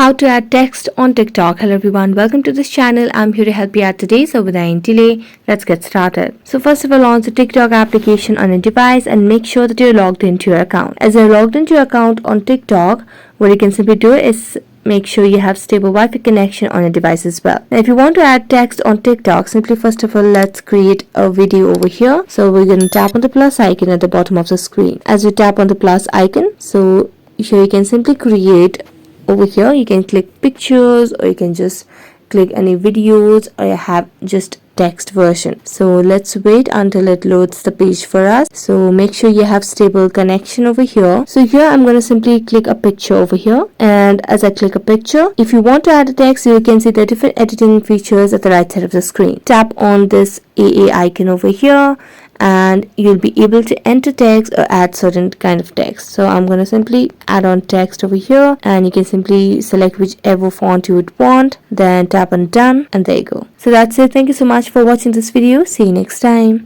how to add text on TikTok. Hello everyone, welcome to this channel. I'm here to help you out today. So without any delay, let's get started. So first of all, launch the TikTok application on a device and make sure that you're logged into your account. As you're logged into your account on TikTok, what you can simply do is make sure you have stable Wi-Fi connection on your device as well. Now if you want to add text on TikTok, simply first of all let's create a video over here. So we're going to tap on the plus icon at the bottom of the screen. As you tap on the plus icon, so here you can simply create. Over here you can click pictures, or you can just click any videos, or you have just text version. So let's wait until it loads the page for us. So make sure you have stable connection over here. So here I'm going to simply click a picture over here, and as I click a picture, if you want to add a text, you can see the different editing features at the right side of the screen. Tap on this AA icon over here and you'll be able to enter text or add certain kind of text. So I'm going to simply add on text over here, and you can simply select whichever font you would want, then tap on done, and there you go. So that's it. Thank you so much for watching this video. See you next time.